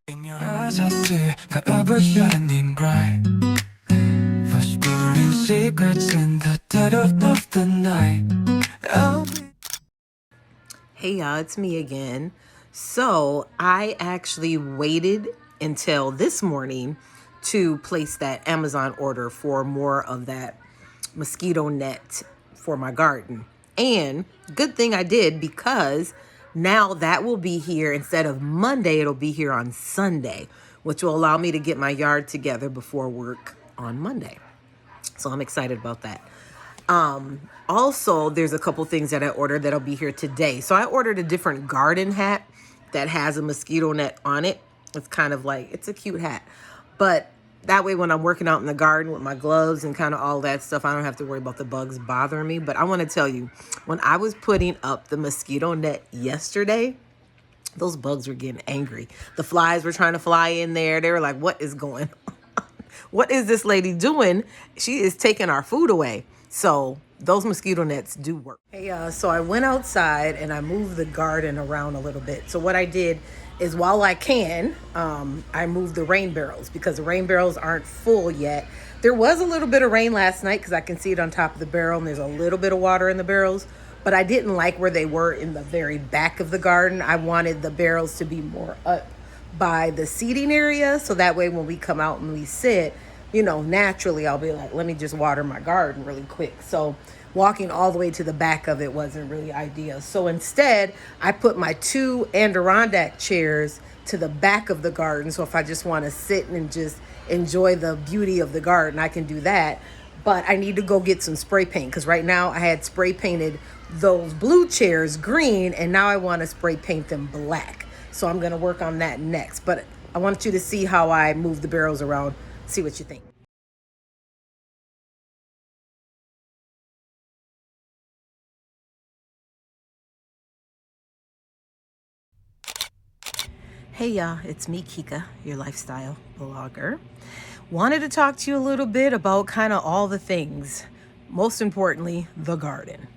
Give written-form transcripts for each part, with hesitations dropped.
In your eyes I see forever shining bright. Whispering secrets in the dead of the night. Hey y'all, it's me again. So I actually waited until this morning to place that Amazon order for more of that mosquito net for my garden. And good thing I did, because now that will be here instead of Monday, it'll be here on Sunday, which will allow me to get my yard together before work on Monday. So I'm excited about that. Also, there's a couple things that I ordered that'll be here today. So I ordered a different garden hat that has a mosquito net on it. It's kind of like, it's a cute hat. But that way when I'm working out in the garden with my gloves and kind of all that stuff, I don't have to worry about the bugs bothering me. But I want to tell you, when I was putting up the mosquito net yesterday, those bugs were getting angry. The flies were trying to fly in there. They were like, what is going on? What is this lady doing? She is taking our food away. So those mosquito nets do work. Hey, so I went outside and I moved the garden around a little bit. So what I did is, while I can, I moved the rain barrels because the rain barrels aren't full yet. There was a little bit of rain last night because I can see it on top of the barrel, and there's a little bit of water in the barrels. But I didn't like where they were in the very back of the garden. I wanted the barrels to be more up by the seating area, so that way when we come out and we sit, naturally I'll be like, let me just water my garden really quick. So walking all the way to the back of it wasn't really ideal. So instead, I put my 2 Adirondack chairs to the back of the garden. So if I just want to sit and just enjoy the beauty of the garden, I can do that. But I need to go get some spray paint, because right now I had spray painted those blue chairs green, and now I want to spray paint them black. So I'm going to work on that next. But I want you to see how I move the barrels around. See what you think. Hey y'all, it's me, Kika, your lifestyle blogger. Wanted to talk to you a little bit about kind of all the things, most importantly, the garden.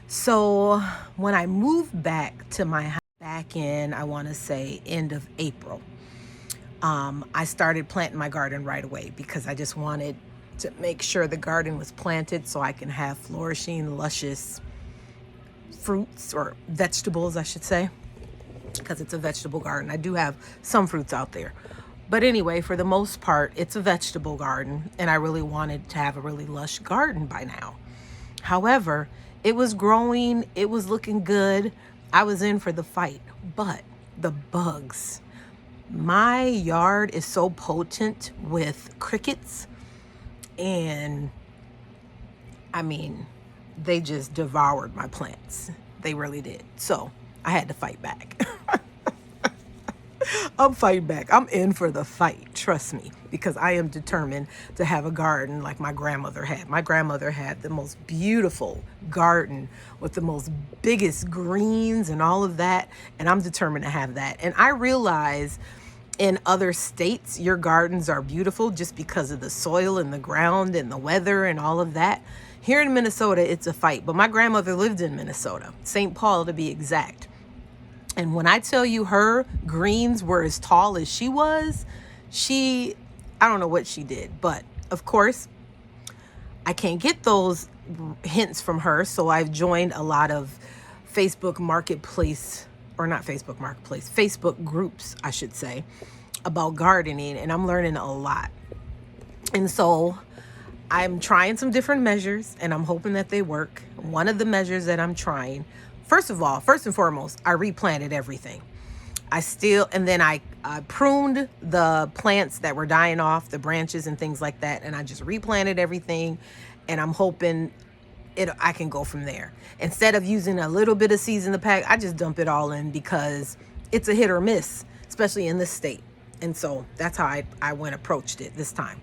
So when I moved back to my house back in, I want to say end of April, I started planting my garden right away because I just wanted to make sure the garden was planted so I can have flourishing, luscious fruits, or vegetables, I should say, because it's a vegetable garden. I do have some fruits out there. But anyway, for the most part, it's a vegetable garden, and I really wanted to have a really lush garden by now. However, it was growing, it was looking good. I was in for the fight, but the bugs. My yard is so potent with crickets, and I mean, they just devoured my plants. They really did. So I had to fight back. I'm fighting back. I'm in for the fight, trust me, because I am determined to have a garden like my grandmother had. My grandmother had the most beautiful garden with the most biggest greens and all of that, and I'm determined to have that. And I realize in other states, your gardens are beautiful just because of the soil and the ground and the weather and all of that. Here in Minnesota, it's a fight, but my grandmother lived in Minnesota, St. Paul to be exact. And when I tell you her greens were as tall as she was, I don't know what she did. But of course, I can't get those hints from her. So I've joined a lot of Facebook Marketplace, or not Facebook Marketplace, Facebook groups, I should say, about gardening. And I'm learning a lot. And so I'm trying some different measures, and I'm hoping that they work. One of the measures that I'm trying, first and foremost, I replanted everything. I pruned the plants that were dying off, the branches and things like that, and I just replanted everything, and I'm hoping I can go from there. Instead of using a little bit of seeds in the pack, I just dump it all in because it's a hit or miss, especially in this state. And so that's how I approached it this time.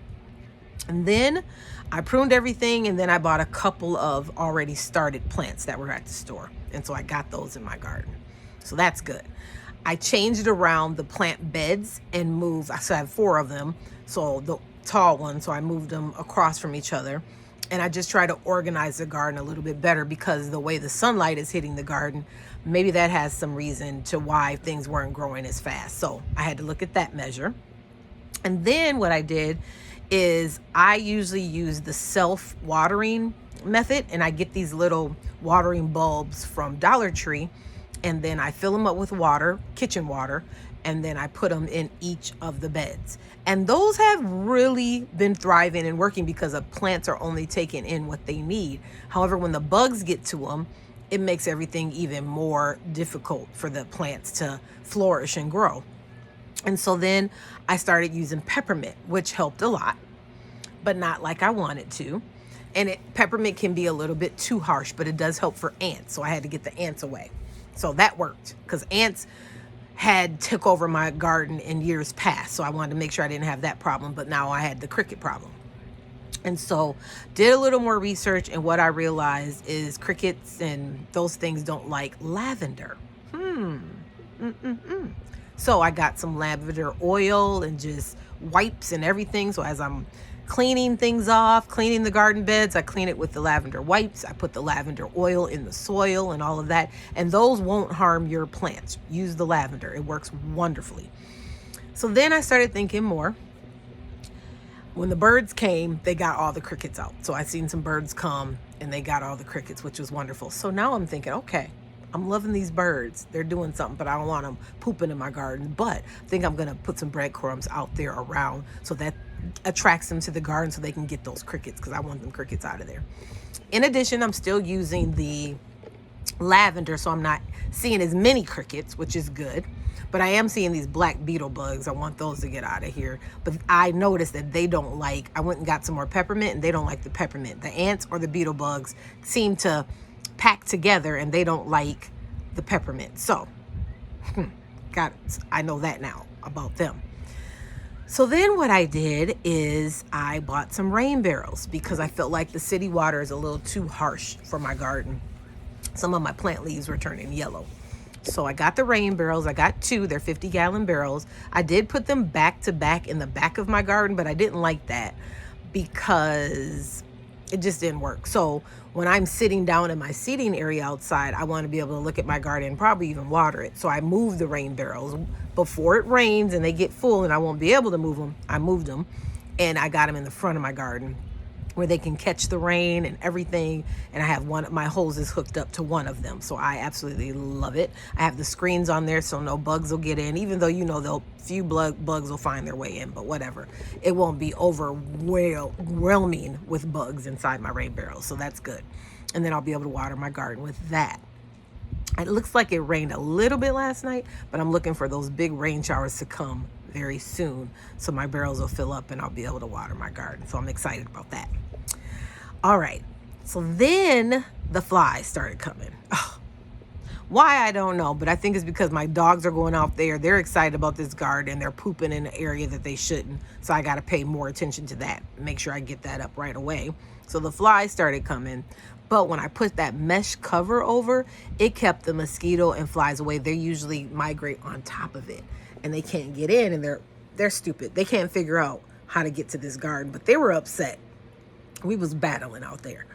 And then I pruned everything, and then I bought a couple of already started plants that were at the store. And so I got those in my garden. So that's good. I changed around the plant beds and moved. So I have 4 of them. So the tall ones, so I moved them across from each other. And I just try to organize the garden a little bit better because the way the sunlight is hitting the garden, maybe that has some reason to why things weren't growing as fast. So I had to look at that measure. And then what I did is I usually use the self-watering method, and I get these little watering bulbs from Dollar Tree, and then I fill them up with water, kitchen water, and then I put them in each of the beds. And those have really been thriving and working because the plants are only taking in what they need. However, when the bugs get to them, it makes everything even more difficult for the plants to flourish and grow. And so then I started using peppermint, which helped a lot, but not like I wanted to. And peppermint can be a little bit too harsh, but it does help for ants. So I had to get the ants away. So that worked because ants had took over my garden in years past. So I wanted to make sure I didn't have that problem, but now I had the cricket problem. And so did a little more research, and what I realized is crickets and those things don't like lavender. So I got some lavender oil and just wipes and everything. So as I'm cleaning things off, cleaning the garden beds, I clean it with the lavender wipes. I put the lavender oil in the soil and all of that. And those won't harm your plants. Use the lavender. It works wonderfully. So then I started thinking more. When the birds came, they got all the crickets out. So I seen some birds come and they got all the crickets, which was wonderful. So now I'm thinking, okay, I'm loving these birds. They're doing something, but I don't want them pooping in my garden. But I think I'm going to put some breadcrumbs out there around so that attracts them to the garden so they can get those crickets, because I want them crickets out of there. In addition, I'm still using the lavender, so I'm not seeing as many crickets, which is good. But I am seeing these black beetle bugs. I want those to get out of here. But I noticed that they don't like, I went and got some more peppermint, and they don't like the peppermint. The ants or the beetle bugs seem to pack together, and they don't like the peppermint. So, I know that now about them. So then what I did is I bought some rain barrels because I felt like the city water is a little too harsh for my garden. Some of my plant leaves were turning yellow. So I got the rain barrels. I got two. They're 50-gallon barrels. I did put them back to back in the back of my garden, but I didn't like that because it just didn't work. So when I'm sitting down in my seating area outside, I want to be able to look at my garden and probably even water it. So I moved the rain barrels before it rains and they get full and I won't be able to move them. I moved them and I got them in the front of my garden where they can catch the rain and everything. And I have my hoses hooked up to one of them. So I absolutely love it. I have the screens on there so no bugs will get in, even though few bugs will find their way in, but whatever. It won't be overwhelming with bugs inside my rain barrels. So that's good. And then I'll be able to water my garden with that. It looks like it rained a little bit last night, but I'm looking for those big rain showers to come very soon so my barrels will fill up and I'll be able to water my garden. So I'm excited about that. All right. So then the flies started coming. Oh, why, I don't know, but I think it's because my dogs are going out there. They're excited about this garden. They're pooping in an area that they shouldn't. So I got to pay more attention to that. Make sure I get that up right away. So the flies started coming. But when I put that mesh cover over, it kept the mosquito and flies away. They usually migrate on top of it and they can't get in, and they're stupid. They can't figure out how to get to this garden, but they were upset. We was battling out there.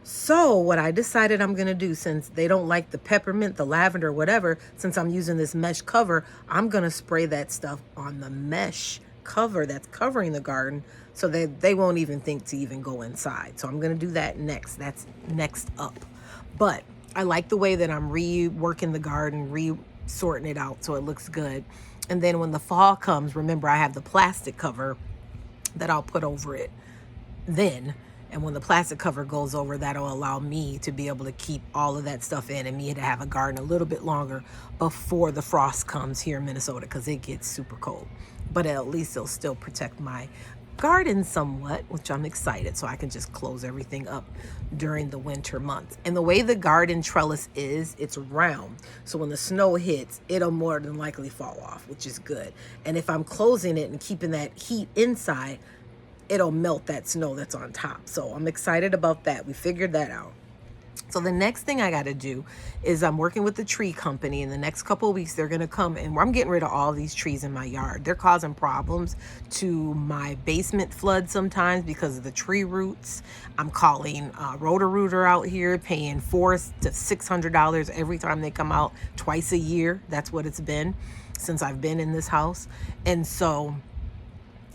So what I decided I'm going to do, since they don't like the peppermint, the lavender, whatever, since I'm using this mesh cover, I'm going to spray that stuff on the mesh cover that's covering the garden so that they won't even think to even go inside. So I'm going to do that next. That's next up. But I like the way that I'm reworking the garden, sorting it out so it looks good. And then when the fall comes, remember I have the plastic cover that I'll put over it then. And when the plastic cover goes over, that'll allow me to be able to keep all of that stuff in and me to have a garden a little bit longer before the frost comes here in Minnesota, because it gets super cold. But at least it'll still protect my garden somewhat, which I'm excited, so I can just close everything up during the winter months. And the way the garden trellis is, it's round. So when the snow hits, it'll more than likely fall off, which is good. And if I'm closing it and keeping that heat inside, it'll melt that snow that's on top. So I'm excited about that. We figured that out. So the next thing I got to do is I'm working with the tree company. In the next couple of weeks, they're going to come and I'm getting rid of all these trees in my yard. They're causing problems to my basement flood sometimes because of the tree roots. I'm calling Roto-Rooter out here, paying $400 to $600 every time they come out, twice a year. That's what it's been since I've been in this house. And so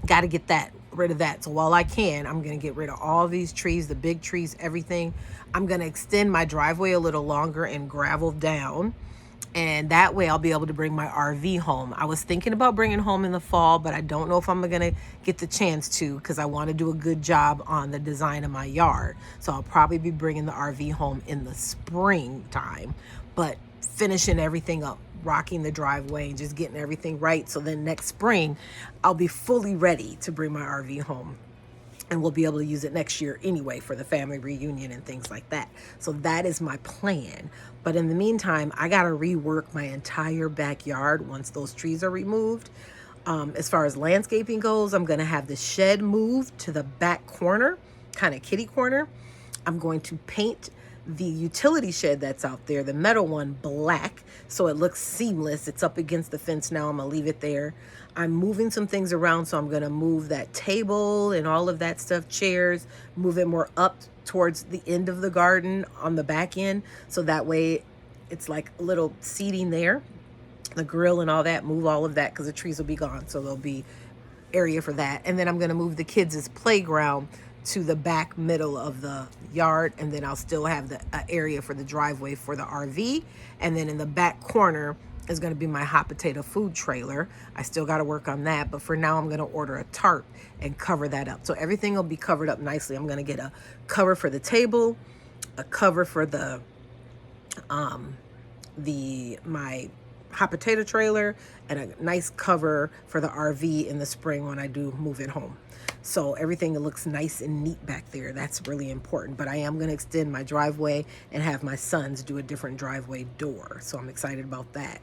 got to get rid of that. So while I can, I'm going to get rid of all these trees, the big trees, everything. I'm going to extend my driveway a little longer and gravel down. And that way I'll be able to bring my RV home. I was thinking about bringing home in the fall, but I don't know if I'm going to get the chance to because I want to do a good job on the design of my yard. So I'll probably be bringing the RV home in the springtime, but finishing everything up, rocking the driveway and just getting everything right. So then next spring, I'll be fully ready to bring my RV home. And we'll be able to use it next year anyway for the family reunion and things like that. So that is my plan. But in the meantime, I got to rework my entire backyard once those trees are removed. As far as landscaping goes, I'm going to have the shed moved to the back corner, kind of kitty corner. I'm going to paint the utility shed that's out there, the metal one, black, so it looks seamless. It's up against the fence now. I'm gonna leave it there. I'm moving some things around, so I'm gonna move that table and all of that stuff, chairs, move it more up towards the end of the garden on the back end, so that way it's like a little seating there. The grill and all that, move all of that because the trees will be gone, so there'll be area for that. And then I'm gonna move the kids' playground to the back middle of the yard, and then I'll still have the area for the driveway for the RV. And then in the back corner is going to be my hot potato food trailer. I still got to work on that, but for now I'm going to order a tarp and cover that up, so everything will be covered up nicely. I'm going to get a cover for the table, a cover for the my hot potato trailer, and a nice cover for the RV in the spring when I do move it home. So everything looks nice and neat back there. That's really important. But I am going to extend my driveway and have my sons do a different driveway door. So I'm excited about that.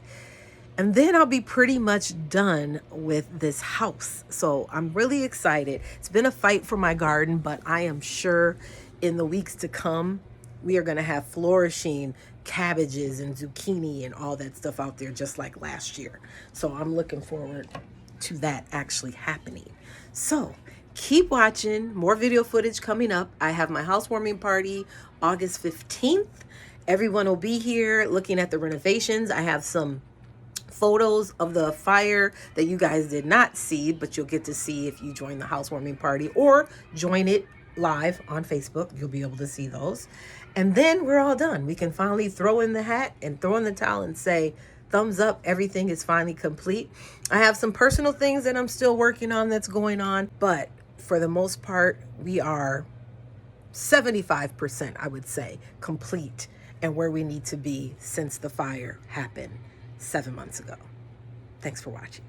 And then I'll be pretty much done with this house. So I'm really excited. It's been a fight for my garden, but I am sure in the weeks to come, we are going to have flourishing cabbages and zucchini and all that stuff out there just like last year. So I'm looking forward to that actually happening. So keep watching. More video footage coming up. I have my housewarming party August 15th. Everyone will be here looking at the renovations. I have some photos of the fire that you guys did not see, but you'll get to see if you join the housewarming party or join it live on Facebook. You'll be able to see those. And then we're all done. We can finally throw in the hat and throw in the towel and say, thumbs up, everything is finally complete. I have some personal things that I'm still working on that's going on, but for the most part, we are 75%, I would say, complete and where we need to be since the fire happened 7 months ago. Thanks for watching.